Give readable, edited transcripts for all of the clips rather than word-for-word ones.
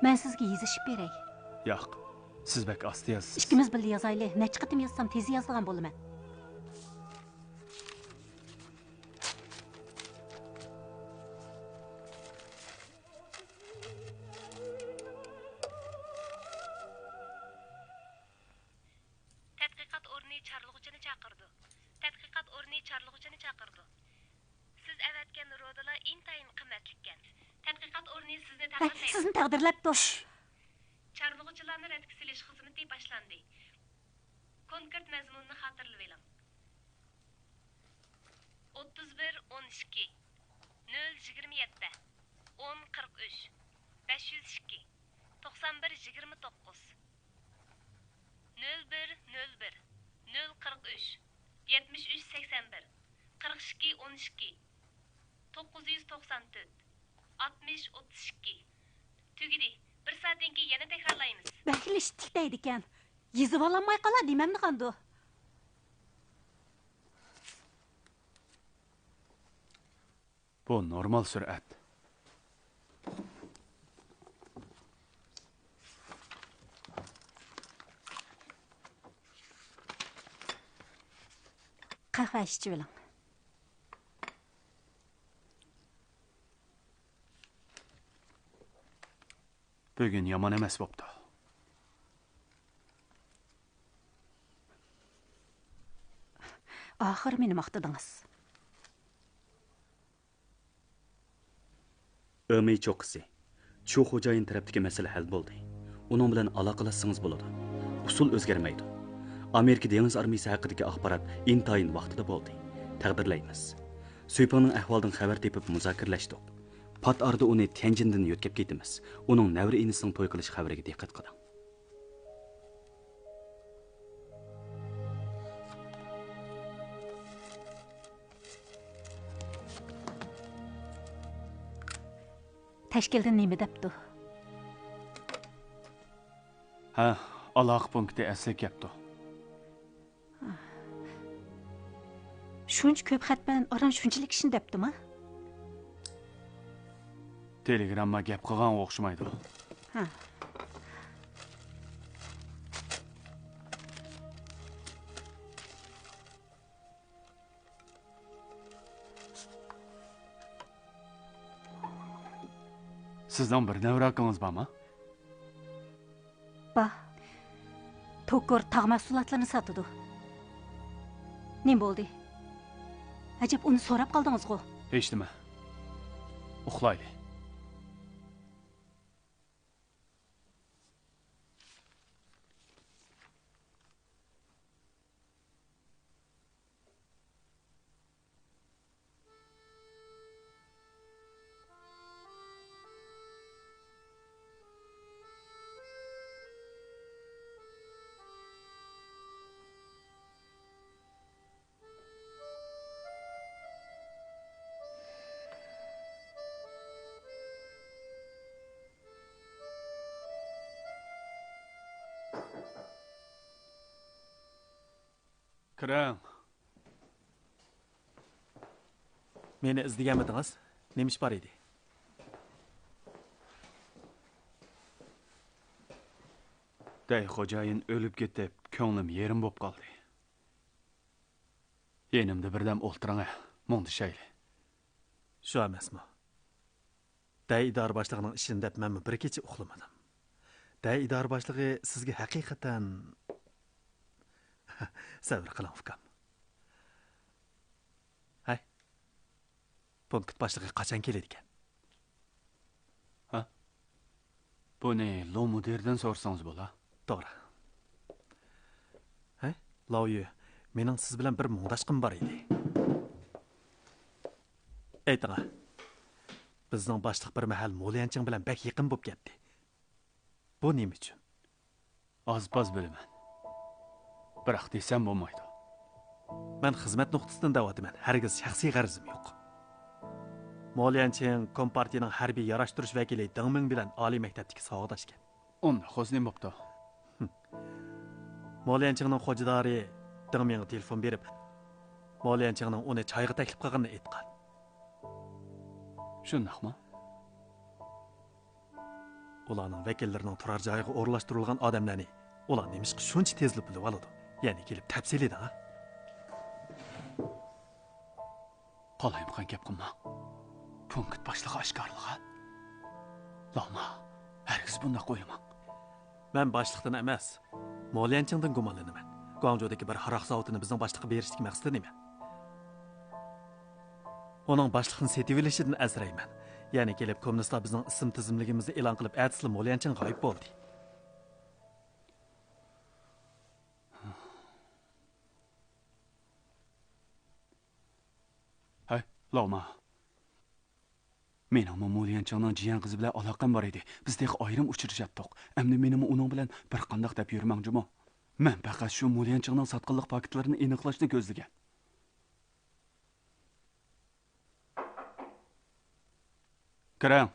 Men sizga yozishib beray. Yo'q. Siz bak asti yozasiz. Ikkimiz birga yozaylik. Necha qatim yozsam tez yozadigan bo'laman. Tadqiqot o'rni chorlug'uchini chaqirdi. Tadqiqot o'rni chorlug'uchini chaqirdi. Siz avatgan rodalar intayin qimmatlikkan. Tadqiqot o'rni sizni taqdirlaydi. Sizni taqdirlabdi. Chorlug'uchilarni radga silish xizmati boshlandi. Konkurt mazmunini xotirlab oling. 31-12 027 1043 502 91-29 01-01 043 73-81 42-12 994 60-32 Tugidi. Bir soatdan keyin yana takrorlaymiz. Bakilishdik deydi ekan. Yezib ololmay qolar demamni qandu. Bu normal surat. Qahva ichib oling. Bugun yomon emas bo'pti. Oxir meni maqtadingiz. Ömey cho'qqisi. Chu xo'jayin tarafdagi masala hal bo'ldi. Uning bilan aloqalashsangiz bo'ladi. Usul o'zgarmaydi. Amerika dengiz armiyasi haqidagi axborot intayin vaqtida bo'ldi. Taqdirlaymiz. Suypanning ahvolidan xabar tepib muzokaralashdik. Pat arda uni Tianjindan yo'tkab ketamiz. Uning navri inisining to'y qilish xabariga diqqat qiling. Tashkildan nima debdi? Ha, aloqa punkti asli kelibdi. Shuncha ko'p xat bilan oran shunchalik ishni debdimi? Telegramma gap qilgan o'xshamaydi. Ha. Sizdan bir navrakingiz bormi? Ba. Tokor tog' mahsulotlarini sotadi. Nima bo'ldi? Ajab uni so'rab qoldingiz-ku. Hech nima. Uxlaylik. Kiring. Meni izlaganmidingiz? Nima ish bor edi? Day xo'jayin o'lib ketib, ko'nglim yerim bo'lib qoldi. Yenimda birdam o'ltiring, mundishayli. Shu emasmi? Day idora boshlig'ining ishini deb men bir kecha uxlamadim. Day idora boshlig'i sizga haqiqatan sabr qiling ukam. Hay. Punkt boshlig'i qachon keladi ekan? Ha? Buni lo mudirdan so'rsangiz bo'la. To'g'ri. Hay, Lo'yi, mening siz bilan bir mungdashqim bor edi. Ayting. Bizning boshliq bir mahal Mo'liyanching bilan bak yaqin bo'lib ketdi. Bu nima uchun? Oz-poz bilaman. Biroq desam bo'lmaydi. Men xizmat nuqtasidan da'vatman. Hargiz shaxsiy g'arazim yo'q. Mo'liyanching kompartiyaning harbiy yarashtirish vakili Dingming bilan oliy maktabdagi savodashgan. Unda xo'znim bo'pti. Mo'liyanchingning xo'jadori Dingmingga telefon berib, Mo'liyanchingning uni choyga taklif qilganini aytgan. Shundaqmi? ularning vakillarining turar joyiga o'rlashtirilgan odamlarni ular nemishqa shuncha tezlik bilib oladi. Ya'ni kelib tafsilida, ha? Qalayimqan gap qilma. Punkt boshlig'i oshkorlig'i. Lama, hargiz bunday qo'yma. Men boshliqdan emas, Mo'lianchingdan gumonlanaman. Guangzhoudagi bir haroq zavodini bizning boshliqqa berishga maqsad nima? Uning boshliqni setib olishidan azrayman. Ya'ni kelib kommunistlar bizning ism tizimligimizni e'lon qilib, atisli Mo'lianching g'oyib bo'ldi. Hay, Lama. Mening Mo'lianchingning jiyan qizi bilan aloqam bor edi. Bizdek ayrim uchrashatdik. Endi mening uning bilan bir qandoq deb yurmangjimi? Men faqat shu Mo'lianchingning sotqinlik paketlarini aniqlashni ko'zlagan. Kiring.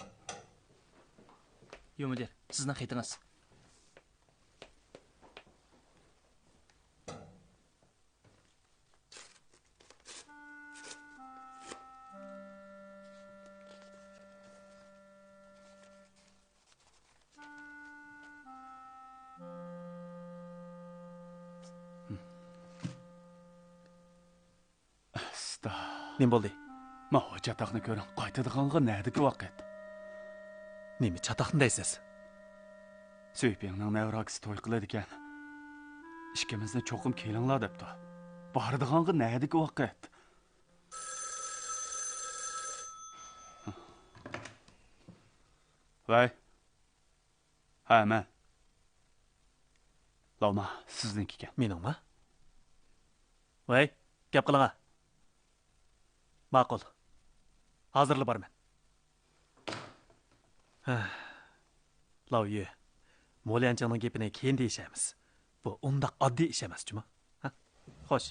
Yo mudir, sizning xetingiz. Nima bo'ldi? Ma chatoqni ko'ring. Qaytadiganga nədiki vaqt? Nima chatoqni deysiz? Suypingning navragisi to'y qiladi ekan. Ikkimizni cho'qim kelinglar debdi. Boradiganga nədiki vaqt? Voy. Ha, men. Lama, sizniki ekan. Meningmi? Voy, gap qiling. Ma'qul. Hozirli borman. Lavye, Mo'lianchingning gapini keyin deyishamiz. Bu undaq oddiy ish emas-chimi? Ha? Xo'sh.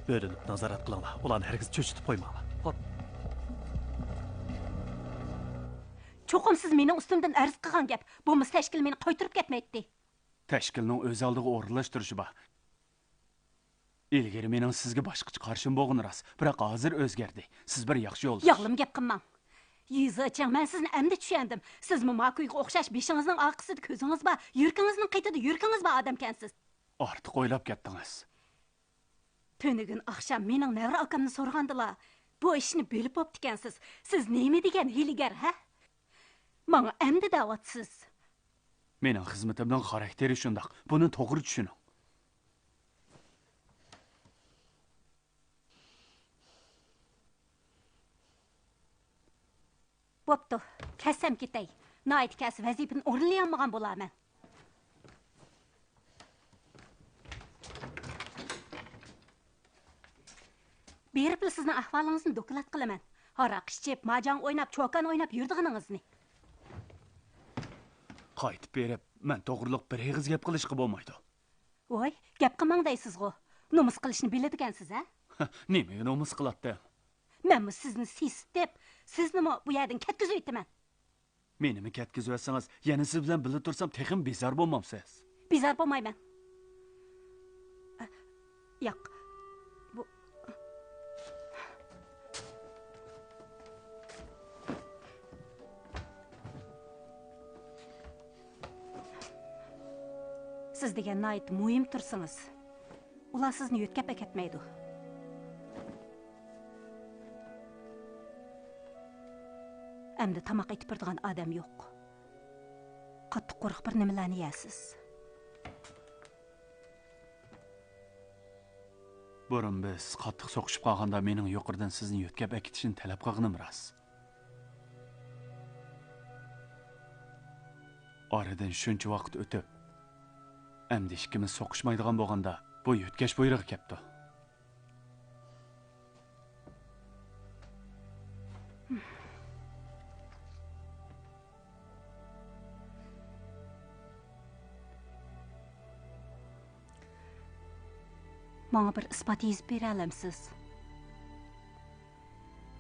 Bo'linib nazorat qilinglar. Ularni hargiz cho'chitib qo'ymanglar. Xo'p. Cho'qim siz mening ustimdan arz qilgan gap. Bu tashkil meni qaytirib ketmaydi. Tashkilning o'z oldiga o'rinlashtirishi bor. Ilgari mening sizga boshqacha qarshim bo'lgan rost, biroq hozir o'zgardi. Siz bir yaxshi yo'lda. Yog'lim gap qilmang. Yuzachang, men sizni endi tushundim. Siz Makuyga o'xshash beshingizning orqasida ko'zingiz bor, yurkingizning qaytida yurkingiz bor odamkansiz. Ortiq o'ylab ketdingiz. Tönügün akşam mening nevra akamni so'rgandilar. Bu ishni bilib bo'ptikansiz. Siz nima degan hiligar, ha? Menga endi da'vatsiz. Mening xizmatimning xarakteri shundoq. Buni to'g'ri tushuning. Bo'pti. Kassam ketay. Nayt kas vazifani o'rinlayolmagan bo'laman. Berib sizni ahvolingizni doklad qilaman. Haraq ichib, majang o'ynab, cho'kan o'ynab yurdiganingizni. Qaytib berib, men to'g'riliq bir eg'iz gap qilishga bo'lmaydi. Voy, gap qilmang deysiz-ku. Nomus qilishni biladigansiz, ha? Nimaga nomus qiladi? Men sizni sistib, sizni bu yerdan ketkizib o'taman. Menimi ketkizib o'tsangiz, yana siz bilan birga tursam, texim bezor bo'lmamsiz. Bezor bo'lmayman. Yo'q. Siz degan nayt muhim tursangiz, ular sizni yo'tkab ketmaydi. Endi tamoq etib turgan odam yo'q. Qattiq qo'rq bir nimalarni yeysiz. Burun biz qattiq so'qishib qolganda mening yuqoridan sizni yo'tkab akitishni talab qilganim rost. Oradan shuncha vaqt o'tib, endi ikkimiz so'qishmaydigan bo'lganda, bu yo'tkash buyrug'i kelibdi. Menga bir isbot yezib bera olamsiz?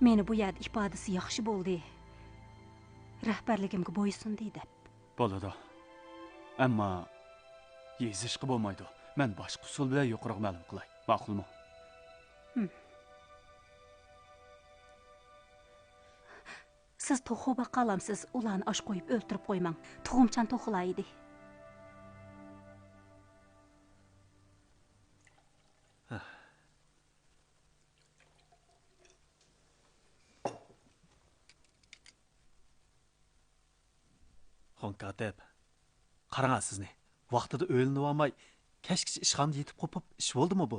Meni bu yerda ifodasi yaxshi bo'ldi. Rahbarligimga bo'ysundi deb. Bo'ladi. Ammo yezishga bo'lmaydi. Men boshqa usul bilan yuqoriroq ma'lum qilay. Ma'qulmi? Siz to'xu baqalamsiz, ularni osh qo'yib o'ltirib qo'ymang. Tug'umchan to'xilaydi. Xonkatep. Qarang sizni. Vaqtida o'ylinib olmay, kechgacha ishxonada yetib qopib, ish bo'ldimi bu?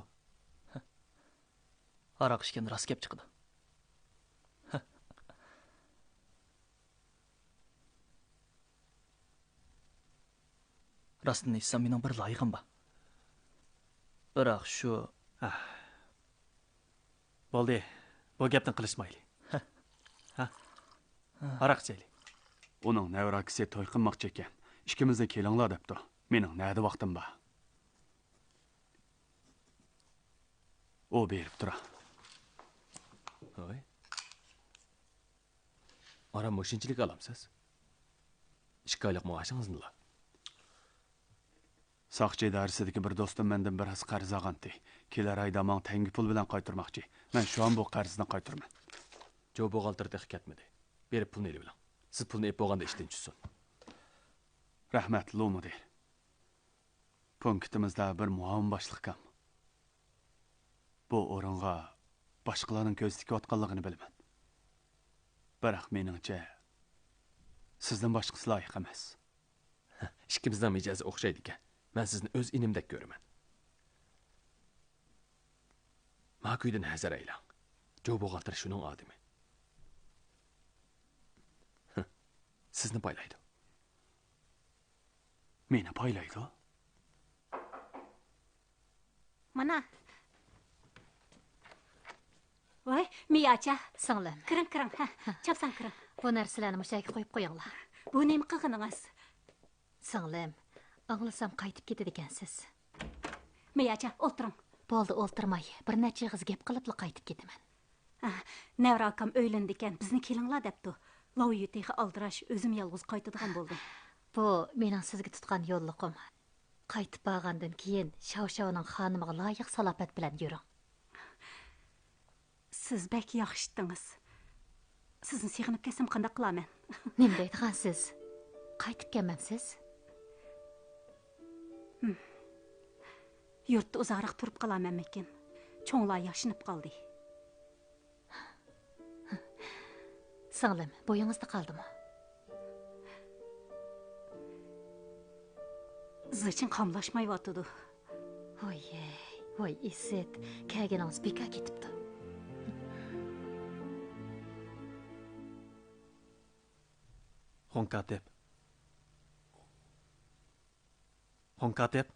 Aroq ishgan rost gap chiqdi. Rostini aytsam, mening bir loyig'im bor. Biroq shu Bo'ldi. Bu gapni qilishmayli. Ha? Aroq ichaylik. Uning navrakisi to'y qilmoqchi ekan. Ikkimizni kelinglar debdi. Mening nada vaqtim bor. O berib tura. Hoy. Ara mo'shinchilik olamsiz. 2 oylik maoshingizni. Saqchi idorasidagi bir do'stim mendan biroz qarz olgandi. Kelar oyda men tangi pul bilan qaytarmoqchi. Men shu an bu qarzni qaytaraman. Jo buxgalter ketmedi. Berib pulni ele bilan. Siz pulni ep bo'lganda ishdan tushsin. Rahmat, Lomudir. Punktimizda bir muavin boshliq kam. Bu o'ringa boshqalarning ko'z tikayotganligini bilaman. Biroq meningcha sizdan boshqasi loyiq emas. Ikkimizdan mijozi o'xshaydi ekan. Men sizni o'z inimdek ko'raman. Ma'quydan hazar aylang. Jo buxgalter shuning odimi. Sizni paylaydi. Meni paylaydi. Mana. Voy, miyacha. Singlim, Kiring. Chapsan kiring. bu narsalarni mushaga qo'yib qo'yinglar. Bu nima qilganingiz? Singlim, anglasam qaytib ketadi ekansiz. Miyacha, o'tiring. Bo'ldi, o'ltirmay. Bir necha yig'iz gap qilib qaytib ketaman. Nevra akam o'ylandi ekan, bizni kelinglar debdi. Loyitiga aldirash o'zim yolg'iz qaytadigan bo'ldim. Bu mening sizga tutgan yo'lliqim. Qaytib borgandan keyin Shavshavning xonimiga loyiq salofat bilan yuring. Siz bek yaxshitdingiz. Sizni sig'inib kelsam qanday qilaman? Nima deydigansiz? Qaytib kelmamsiz? Yurtda uzoqroq turib qolamanmikin. Cho'nglar yashinib qoldi. Singlim, bo'yingizda qoldimi? Zichin qamlashmayotdi. Voy, Iset, kelganingiz beka ketibdi. Xonkatep. Xonkatep.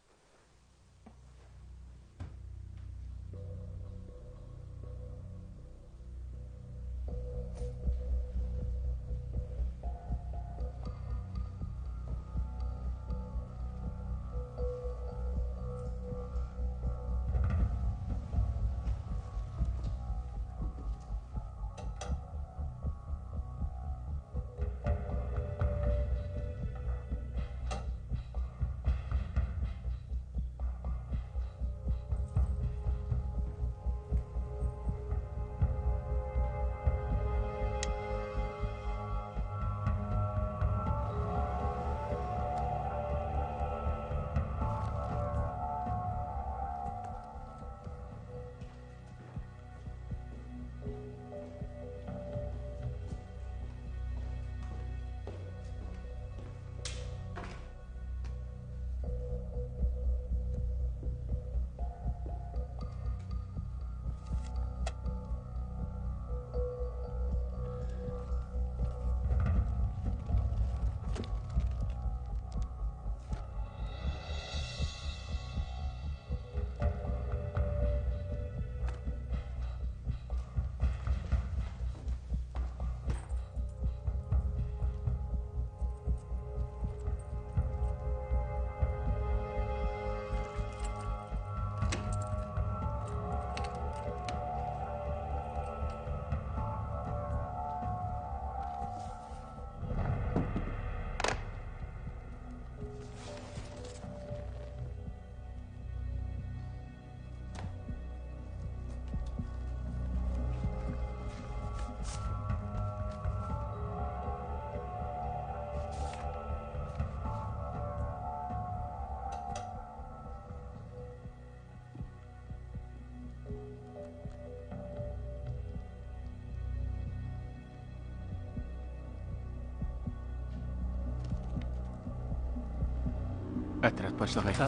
Әтрәт башлыгы.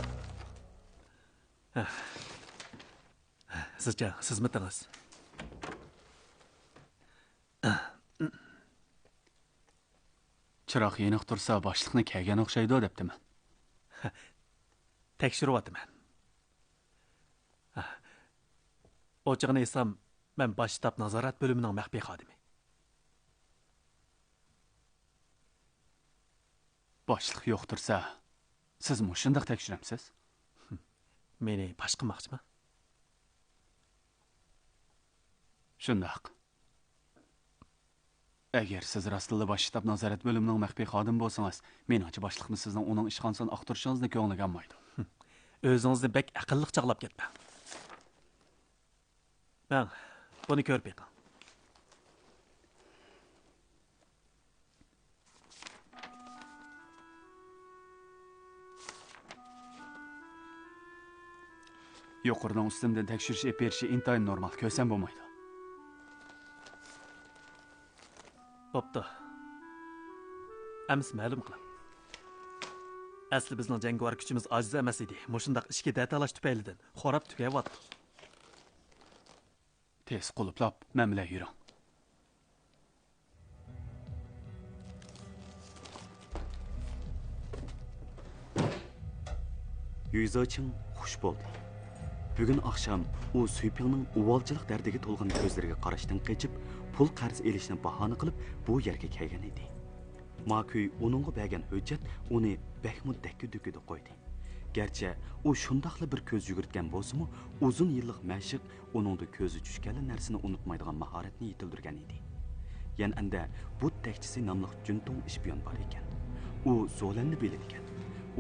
Sizcha, siz mitiniz? Chiroq yeniq tursa, boshliqni kelgan o'xshaydi debdiman. Tekshiryapman. Ochig'ini aytsam, men bosh shtab nazorat bo'limining maxfiy xodimi. Boshliq yo'q tursa, siz mushundaq tekshiramsiz? Meni bosh qilmoqchimi? Shundaq. Agar siz rostilla bosh shtab nazorat bo'limining maxfiy xodimi bo'lsangiz, meningcha boshliqni sizning uning ishxonasini aqtirishingizni ko'ngliga olmaydi. O'zingizni bek aqlliq chaqlab ketmang. Men buni ko'rib beqing. Yuqoridan ustimdan tekshirish berishi intayin normal, ko'rsam bo'lmaydi. Bo'pti. Ems ma'lum qiling. Asli bizning jangovar kuchimiz ojiz emas edi. Mushundaq ishga datalash tufaylidan xorab tugayapti. Tez quluplab, men bilan yuring. Yüzaching xush bo'ldi. Bugun oqsham u Suypingning uvolchilik dardiga to'lgan ko'zlariga qarashdan qochib, pul qarz elishni bahona qilib bu yerga kelgan edi. Makuy uningga bergan hujjat uni Behmud dakki-dukkida qo'ydi. Gerçi u shundaqli bir ko'z yugurtgan bo'lsa-mu, uzun yillik mashq uningda ko'zi tushgan narsani unutmaydigan mahoratni yetildirgan edi. Yan anda bu tekchisi nomli Juntung ishpiyon bor ekan. U Zolanni bilar ekan.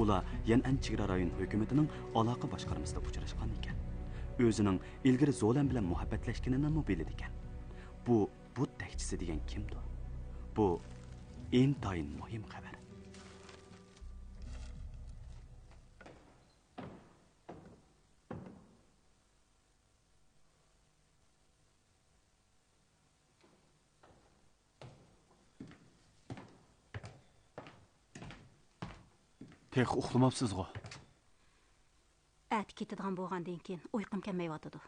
Ular Yan'an chegara rayon hukumatining aloqa boshqarmasida uchrashgan ekan. O'zining ilgari Zolan bilan muhabbatlashganini bilar ekan. Bu tekchisi degan kimdir? Bu intayin muhim xabar. Tek uxlamabsizg'o. Ati ketadigan bo'lgandan keyin uyqum kelmayotdi.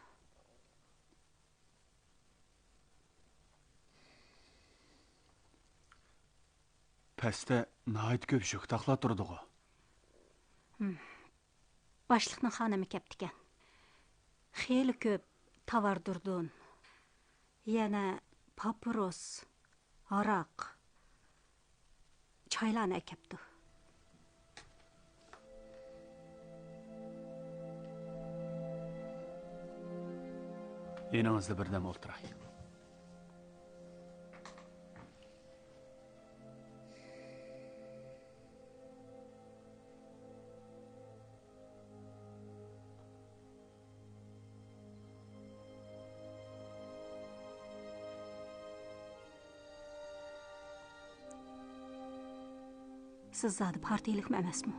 Pastda nihoyat ko'p shuk taqlab turdi-g'o. Boshliqning xonami kelibdi ekan. Xeyli ko'p tovar durdun. Yana papiros, aroq, choylarni kelibdi. Yeningizda birdam o'ltiray. Siz zodi partiyalikmi emasmi?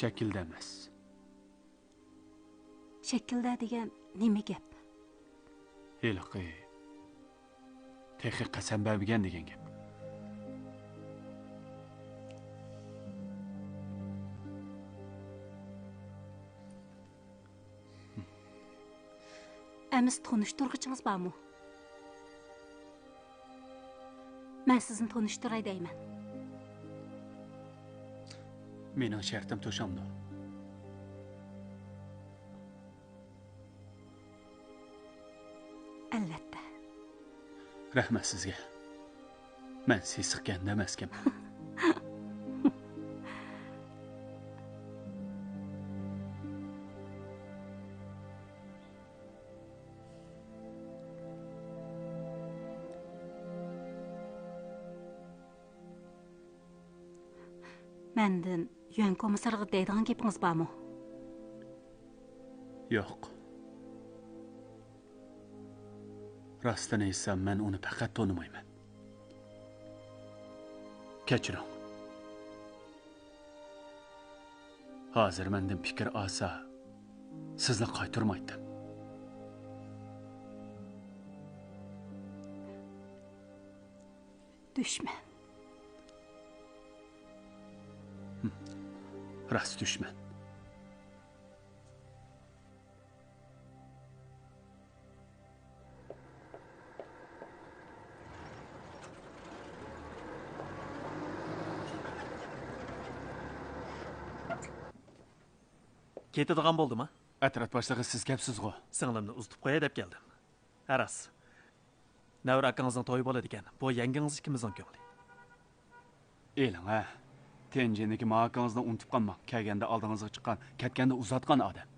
Shaklda emas. Shaklda degan nima gap? Heliqi texi qasam bergan degan gap. Emis tanıştırgıcınız barmı? Ben sizni tanıştıray deyman. Mening shartim to'shamdi. Albatta. Rahmat sizga. Men sesiqqanda emasman. Menden yön komissarıga deydigan gapingiz barmı? Yo'q. Rostini aytsam, men uni faqat tonimayman. Kechiring. Hozir mendan fikr olsa, sizni qaytarmaydim. Düşman. Rast düşman. Ketadigan bo'ldimi? Atrat boshlig'i siz gapsiz-ku. Singlimni uzitib qo'yay deb keldim. Aras. Navra akangizning to'yi bo'ladi ekan. Bu yangingiz ikkimizning ko'ngli. Eling ha. Tenjindagi maqangizni unutib qolma. Kelganda oldingizga chiqqan, ketganda uzatgan odam.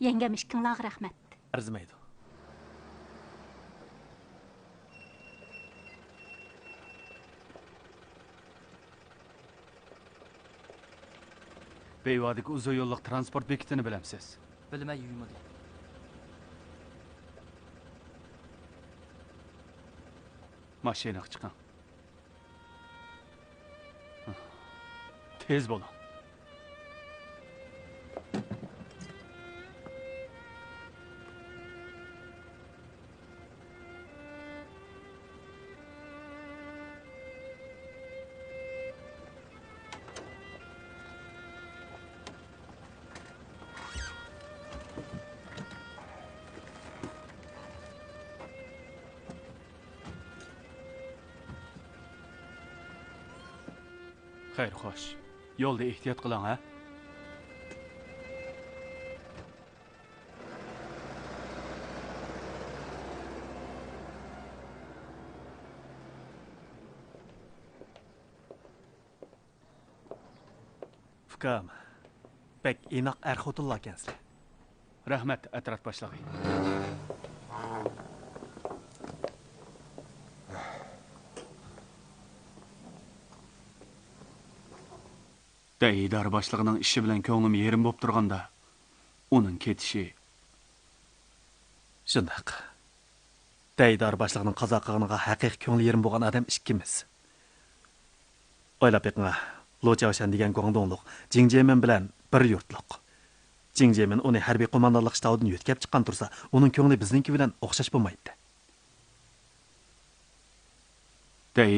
Yengam ishkinglarga rahmat. Arzimaydi. Beyvodagi uzun yo'lliq transport bekitini bilamsiz? Bilmay yuymadim. Mashinaga chiqing. Tez bo'ling. Xayr, xo'sh. Yo'lda ehtiyot qiling, ha? Ukam. Bek inoq xotinlar ekansizlar. Rahmat, atrat boshlig'i. Idora boshlig'ining ishi bilan ko'nglim yerim bo'lib turganda, uning ketishi Shundaq. Idora boshlig'ining qazo qilganiga haqiqiy ko'ngli yerim bo'lgan odam ikkimiz. O'ylab beqinga, Lo Chaoshan degan Guangdongliq Jingjemen bilan bir yurtliq. Jingjemen uni harbiy qo'mondonlik shtabidan yo'tkab chiqqan tursa, uning ko'ngli bizningki bilan o'xshash bo'lmaydi.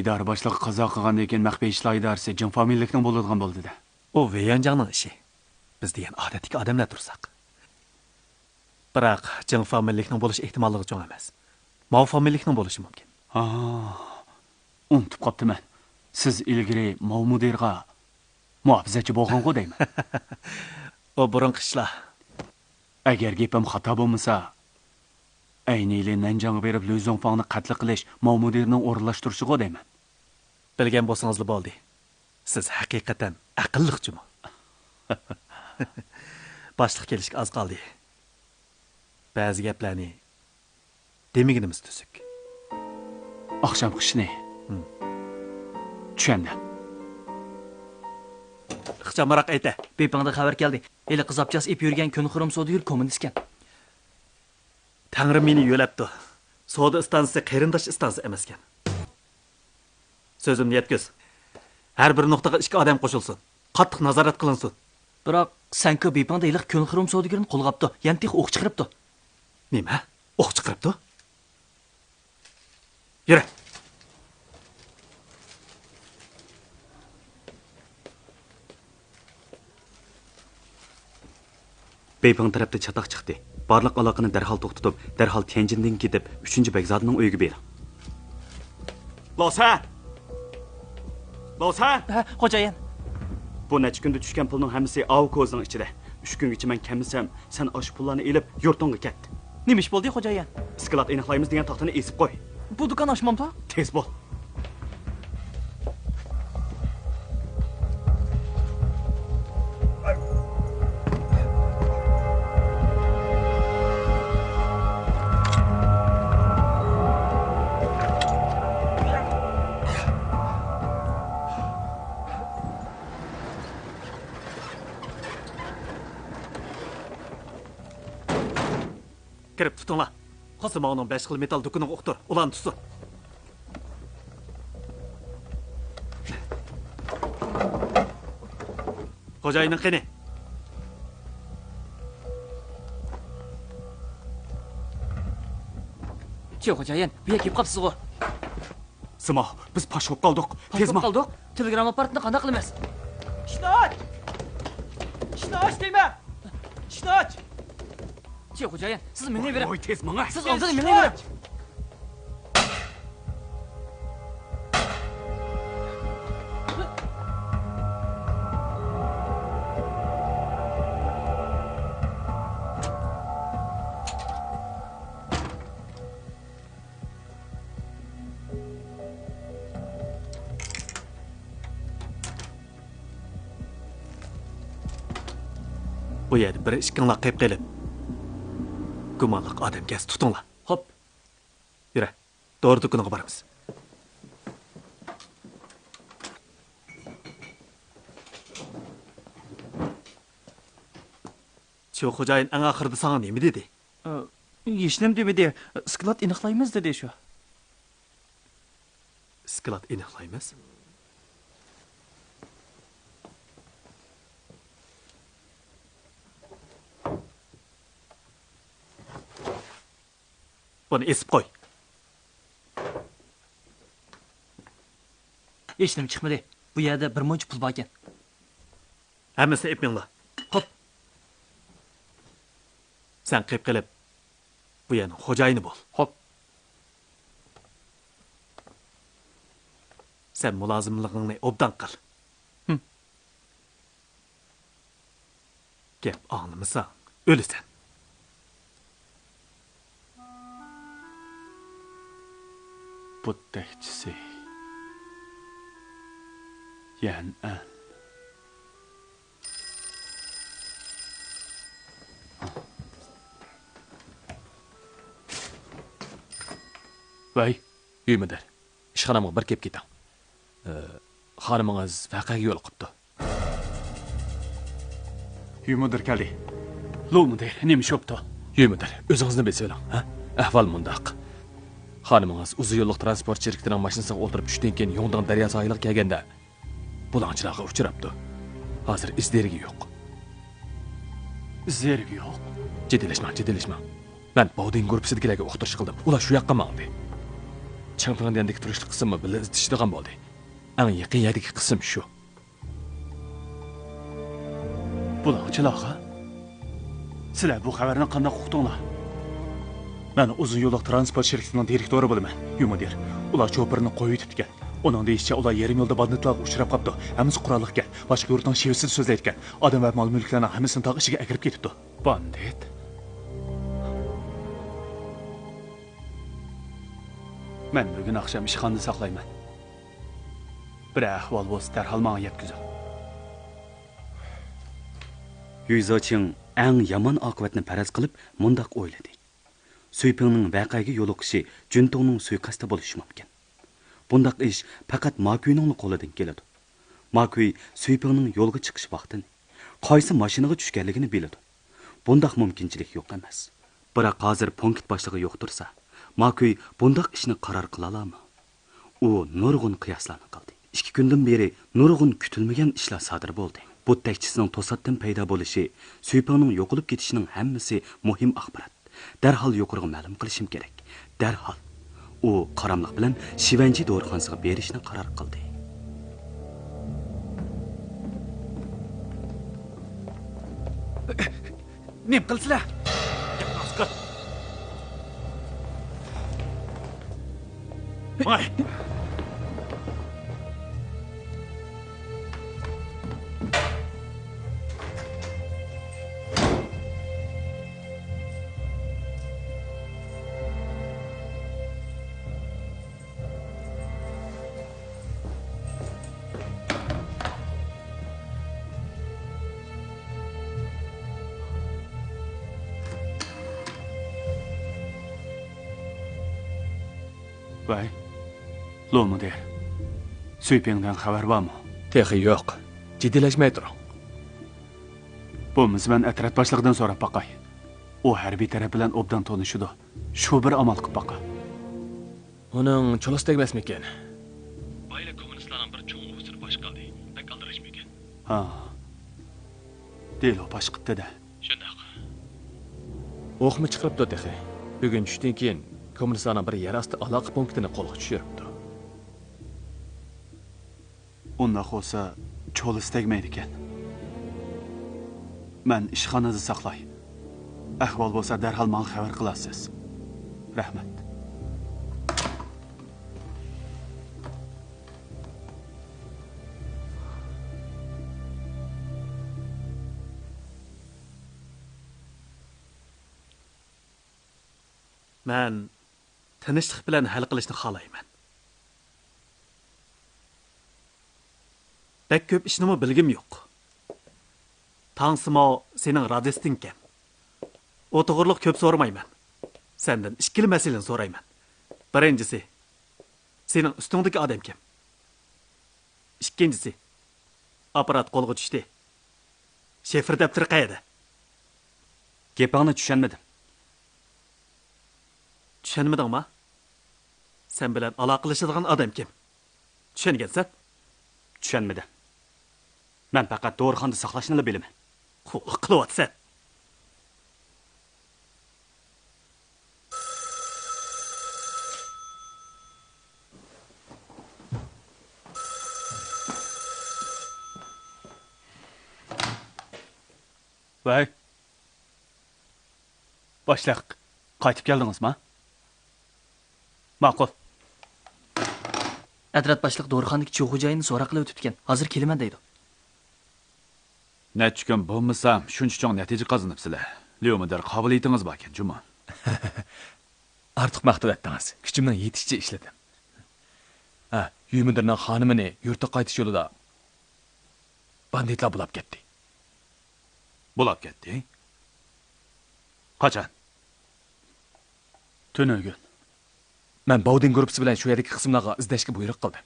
Idora boshlig'i qazo qilgandan keyin maxfiy ishlar idorasi Jin familiyalikning bo'ladigan bo'ldi-da. O Veyanjangning ishi. Biz degan odatdagi odamlar tursak. Biroq Jin familiyalikning bo'lish ehtimolligi cho'ng emas. Mao familiyalikning bo'lishi mumkin. Ha, unutib qoptiman. Siz ilgari Mao mudirga muhofizachi bo'lgan-ku deyman. O burun qishlar. Agar gapim xato bo'lmasa, aynili Nanjangga berib Lu Zongfangni qatl qilish Mao mudirning o'rinlashtirishi-ku deyman. Bilgan bo'lsangiz bo'ldi. Siz haqiqatan aqlliqchimi? Boshliq kelishga oz qoldi. Ba'zi gaplarni demaginimiz tuzuk. Oqshom qishni. Tushundim. Ixchamoq ayta. Bepingda xabar keldi. Eli qizobchas ip yurgan Kunxurum Sodigur kommunistkan. Tangri meni yo'labdi. Soda stansiyasi qarindosh stansiyasi emaskan. So'zimni yetkaz. Har bir nuqtaga 2 odam qo'shilsin. Qattiq nazorat qilinsin. Biroq sen-ku bepingda iliq Kunxurum Sodigurni qo'lg'apti. Yantiq o'q chiqiribdi. Nima? O'q chiqiribdi? Yura. Beyping tarafda chataq chiqdi. Barliq aloqani darhol to'xtatib, darhol Tianjindan ketib, 3-Begzodning uyiga bering. Losan! Losan! Ha, xo'jayin. Bu necha kunda tushgan pulning hammasi avkozning ichida. 3 kungacha men kemisam, sen osh pullarni elib yurtingga ketdi. Nima ish bo'ldi, xo'jayin? Iskilat aniqlaymiz degan taxtini esib qo'y. Bu do'kon ochmamda? Tez bo'l. Kirib tutinglar. Qosimovning 5 xil metall do'koniga o'qtir. Ularni tutsin. Xo'jayinning qani? Chi, xo'jayin, bu yerga kelib qolibsiz-ku. Simo, biz posh bo'lib qoldik. Tezma. Qoldik. Telegram apparatini qanday qilamiz? Ishlot! ishni och deyman. Ishni och. Chi xo'jayin, siz menga bering. Voy tez menga. Siz oldin menga bering. Bu yerda bir ishkinglar qilib qelib. Gumonliq odam gaz tutinglar. Hop. Yura, dori do'koniga boramiz. Chu xo'jayin eng oxirida sana nima dedi? Hech nima demadi. Sklad aniqlaymiz dedi shu. Sklad aniqlaymiz. Buni esib qo'y. Hech nima chiqmadi. Bu yerda bir muncha pul bor ekan. Hammasini epminglar. Hop. Sen qilib qilib bu yerning xo'jayini bo'l. Hop. Sen mulozimligingni obdan qil. Gap anglamasang o'lasan. Buddakçisi. Yan an. Vay, Uymadir. Ishxonamga bir kelib keting. Xonimingiz voqeaga yo'l qilibdi. Uymudir keldi. Lo'mudir, nima shopdi? Uymadir. O'zingizni bilsanglar, ha? Ahvol mundaq. Xonimingiz uzun yo'llik transport shirkatining mashinasiga o'tirib tushdan keyin Yo'ngdan daryo sohiliga kelganda bulanchilarga uchrabdi. Hozir izlariga yo'q. Izlariga yo'q. Jiddilashma. Men Bowding gruppasidagilarga o'qitish qildim. Ular shu yoqqa mangdi. Changfangdagi turishli qismi bilan izdishdigan bo'ldi. Eng yaqin yerdagi qism shu. Bulanchilarga? Sizlar bu xabarni qanday uqdinglar? Men uzun yo'llik transport shirkatining direktori bo'laman. Yumadir. Ular cho'pirini qo'yib yetibgan. Uning deyishicha ular yarim yo'lda banditlarga uchrab qolibdi. Hammasi qurolliq ekan. Boshqa yurtning shevsiz so'zlayotgan. Odam va mol-mulklarning hammasini tog' ichiga kirib ketibdi. Bandit. Men bugun oqshom ishxonada saqlayman. Bir ahvol bo'lsa darhol menga yetkazing. Yuzoching eng yomon oqibatni faraz qilib mundaq o'yladi. Suypingning voqeaga yo'liqishi Juntongning suiqasdi bo'lishi mumkin. Bundaq ish faqat Makuyning qo'lidan keladi. Makuy Suypingning yo'lga chiqish vaqtini, qaysi mashinaga tushganligini biladi. Bundaq mumkinchilik yo'q emas. Biroq hozir punkt boshlig'i yo'q tursa, Makuy bundaq ishni qaror qila olami? U nurg'un qiyoslarni qildi. 2 kundan beri nurg'un kutilmagan ishlar sodir bo'ldi. Buddakchisining to'satdan paydo bo'lishi, Suypingning yo'qolib ketishining hammasi muhim axborot. Darhol yuqoriga ma'lum qilishim kerak. Darhol. U qaramliq bilan Shivanji dorixonasiga berishni qaror qildi. Nima qilsizlar? Voy. Vay. Lo'mudir. Suypingdan xabar bormi? Texi yo'q. Jiddilashmay turing. Bo'lmasa men atraf boshlig'idan so'rab boqay. U harbiy taraf bilan obdan tanishidi. Shu bir amal qilib boqa. Uning cho'lasi tegmasmi ekan? Bayla kommunistlarning bir cho'ng o'sir bosh qildi. Bak aldirishmi ekan? Ha. Delo bosh qildi-da. Shundoq. O'qmi chiqibdi texi. Bugun tushdan keyin kommunistlarning bir yer osti aloqa punktini qo'lga tushiribdi. Unda bo'lsa cho'lisi tegmaydi ekan. Men ishxonada saqlay. Ahvol bo'lsa darhol menga xabar qilasiz. Rahmat. Men tinchlik bilan hal qilishni xohlayman. Bek ko'p ishni bilgim yo'q. Tangsimo sening radistinkan. O'to'g'irliq ko'p so'ramayman. Sendan ikkili masalani so'rayman. Birinchisi, sening ustingdagi odam kim? Ikkinchisi, apparat qo'lga tushdi. Shifr daftari qayerda? Gapingni tushunmadim. Tushunmadingmi? Sen bilan aloqalashadigan odam kim? Tushungansan? Tushunmadim. Men faqat Do'rxonni saqlashni bilaman. Qo'liq qilyapsan. Voy. Boshliq, qaytib keldingizmi? Ma'qul. Adrat boshliq Do'rxondagi cho'xo'jayini so'roq qilib o'tibgan. Hozir kelaman deydi. Necha kun bo'lmasam, shuncha cho'ng natija qozonibsizlar. Leomidar qobiliyatingiz bor ekan, juma. Ortiq maqtab etdingiz. Kuchimdan yetishcha ishladim. Yumidirning xonimini yurtga qaytish yo'lida banditlar bulab ketdi. Bulab ketdi? Qachon? Tunugun. Men Bowding guruhi bilan shu yerdagi qismlarga izlashga buyruq qildim.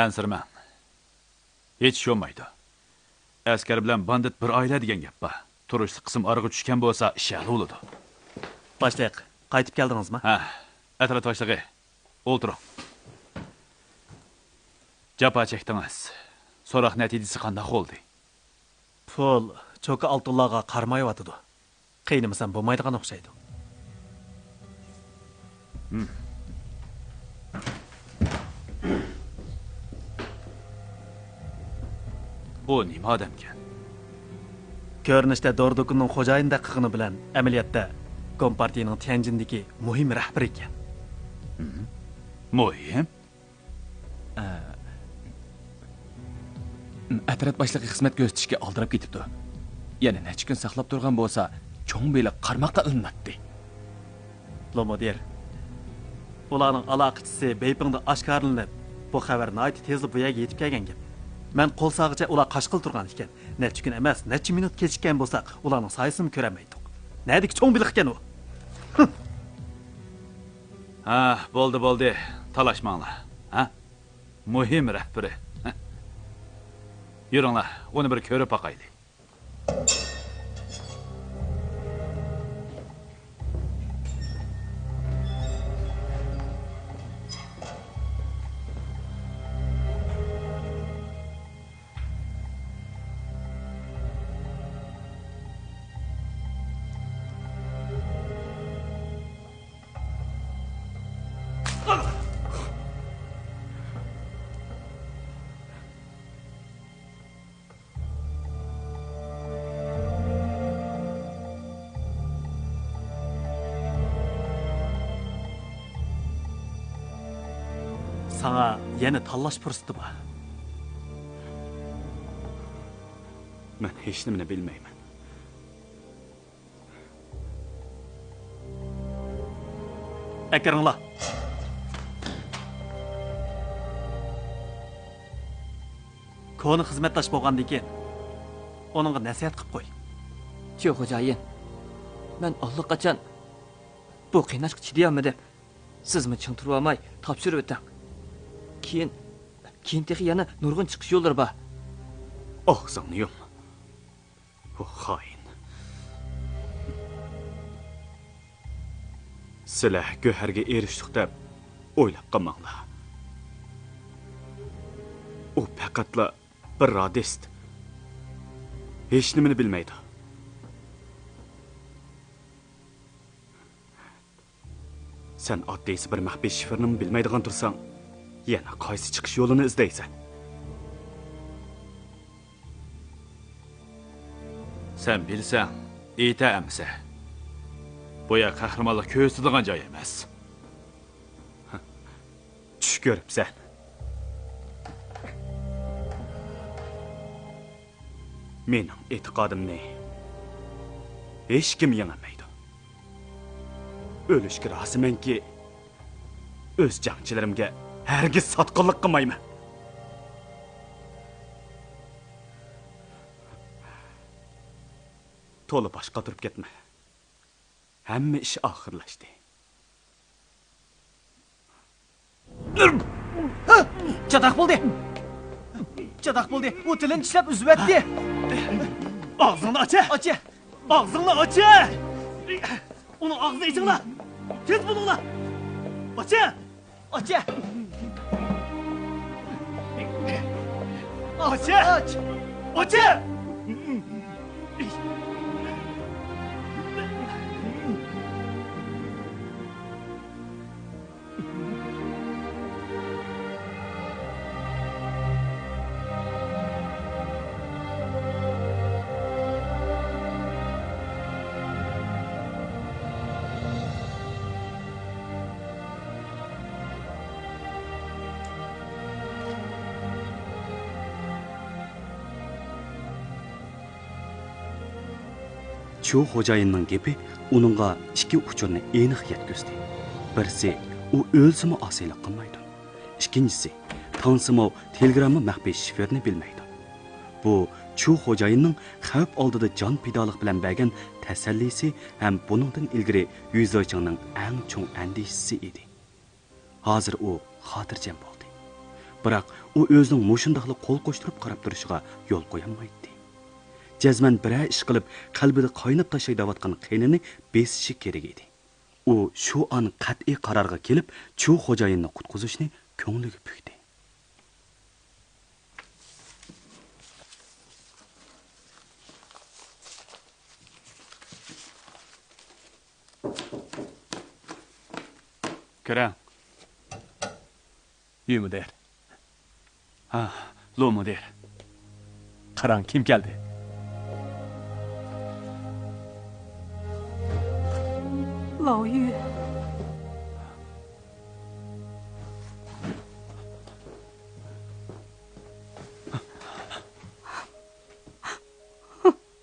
Ansirman. Hech yo'maydi. Askar bilan bandit bir oila degan gap bor. Turishli qism orig'i tushgan bo'lsa, ish hal bo'ladi. Boshliq, qaytib keldingizmi? Ha, atrat boshlig'i. O'tiring. Japa chekdingiz. So'roq natijasi qanday bo'ldi? Pul cho'ka oltinlarga qarmayotidi. Qiynamasan bo'lmaydigan o'xshaydi. O nima odam ekan? Ko'rinishda Dordokunning xo'jayinda qilg'ini bilan amaliyotda Kompartiyaning Tianjindagi muhim rahbari ekan. Muhim? Atrat boshlig'i xizmat ko'rsatishga oldirib ketibdi. Yana necha kun saqlab turgan bo'lsa, cho'ng beli qarmoqqa ilinadi. Lomodir. Ularning aloqachisi Beypingda oshkorlanib, bu xabar nihoyat tezda bu yerga yetib kelgan gap. Men qo'l sog'icha ular qashqil turgan ekan. Necha kun emas, necha minut kechikkan bo'lsak, ularning soyasini ko'ramaydik. Nədiki cho'ng biliq ekan u? Ha, bo'ldi. Talashmanglar. Ha? Muhim rahbari. Yuringlar, uni bir ko'rib boqaylik. Sana yana tanlash fursati bor. Men hech nimani bilmayman. Akaringlar. Koni xizmatdosh bo'lgandan keyin onunğa nasihat qilib qo'y. Cho'xo'jayin, men allaqachon bu qiynashga chidayolmadim. Sizmi ching turib olmay topshirib o'ting. Keyin texi yana nurg'un chiqish yo'llari bor. Og'zingni yum. Bu xoin. Sizlar Go'harga erishdik deb o'ylab qolmanglar. U faqatla bir radist. Hech nimani bilmaydi. Sen oddiysi bir maxfiy shifrni bilmaydigan tursang, yana qaysi chiqish yo'lini izlaysan? Sen bilsen, iyite emse. Bu yer kahramanlık köğüsüdüğün joy emas. Tush görüpsen. Mening e'tiqodimni hech kim yengamaydi. O'lishga rozimanki, o'z jangchilarimga hargiz sotqinlik qilmayman. To'la boshqa turib ketma. Hamma ish oxirlashdi. Çadak buldu. Çadak buldu. O tilini dişlep üzüvetti. Ağzını aç. Aç. Ağzını aç. Onun ağzını için la. Tez bulun la. Aç. Aç. Aç. Aç. Aç. Chu xo'jayinning gapi uningga ikki uchurni aniq yetkazdi. Birisi, u o'lsimi osiylik qilmaydi. Ikkinchisi, Tansimo telegramma maxfiy shifrni bilmaydi. Bu Chu xo'jayinning xavf oldida jon pidolik bilan bergan tasallisi ham buningdan ilgari Yuzochingning eng cho'ng andishisi edi. Hozir u xotirjam bo'ldi. Biroq u o'zining mushundaqli qo'l qo'shtirib qarab turishiga yo'l qo'yolmaydi. Jazman biror ish qilib, qalbida qaynab tashlayotgan qinini besishi kerak edi. U shu an qat'iy qarorga kelib, Chu xo'jayinni qutqizishni ko'ngliga pukdi. Kiring. Uy mudir. Ha, lo mudir. Qarang, kim keldi? Lao Yu.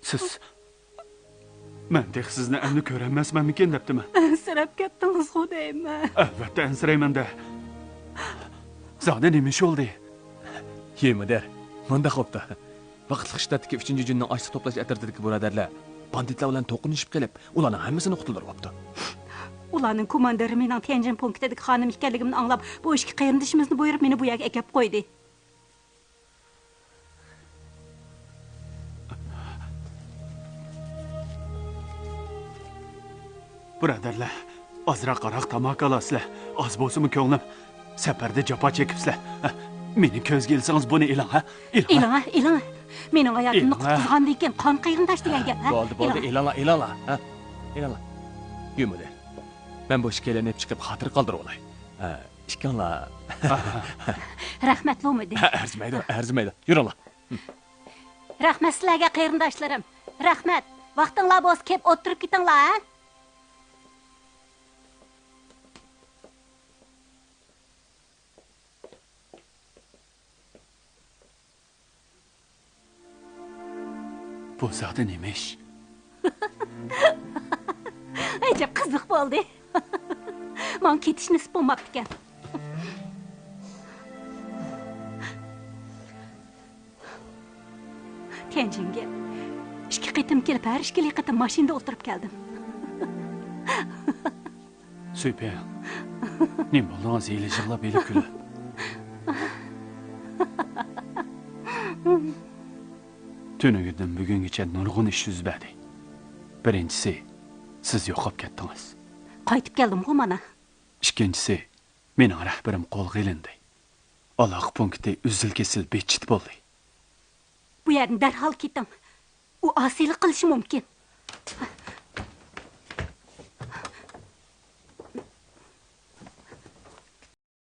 Siz mendek sizni endi ko'rolmasmanmikin debdimi? Ansirab ketdingiz xudayman. Albatta ansirayman-da. Zoda nima ish bo'ldi? Uy mudir. Munda xo'pda. Vaqtli shtatdagi 3-junning ochliq to'plash atrofidagi birodarlar banditlar bilan to'qinishib kelib, ularning hammasini qutuldiryapti. Ularning komandiri mening Tianjin punktidagi xonim ekanligimni anglab, bu ishga qayrindishimizni buyurib meni bu yerga akab qo'ydi. Birodarlar, ozroq qaroq tamok olasizlar. Oz bo'lsa-mu ko'nglim safarda jafo chekibsizlar. Meni ko'zga ilsangiz buni e'lon, ha? E'lon. Mening hayotimni qutqizgandan keyin qon qayrindash degan gap, ha? Bo'ldi, e'lonla, ha? E'lonla. Uy mudir. Ben bu işkelenip çıkıp hatır kaldırıp olay. İşkanla... Rahmetli müdür. Erzimaydi. Yürü ola. Rahmet sizlerge qayrindoshlarim. Rahmet. Vaqtinglar bo'lsa kelib o'tirib ketinglar, ha? Bu zodi nima ish? Ajab qiziq bo'ldi. Men ketish nasib bo'lmabdi ekan. Tianjinga 2 qitim kelib, har 2 qitim mashinada o'tirib keldim. Süper. Nima bo'ldingiz? Yig'lab belib kulib. Tunigidan bugungacha nurg'un ish yuz berdi. Birinchisi, siz yo'qolib ketdingiz. Qaytib keldim-ku mana. Ikkinchisi, mening rahbarim qo'lga ilindi. Aloq punkti uzil-kesil bechit bo'ldi. Bu yerdan darhol keting. U osiylik qilishi mumkin.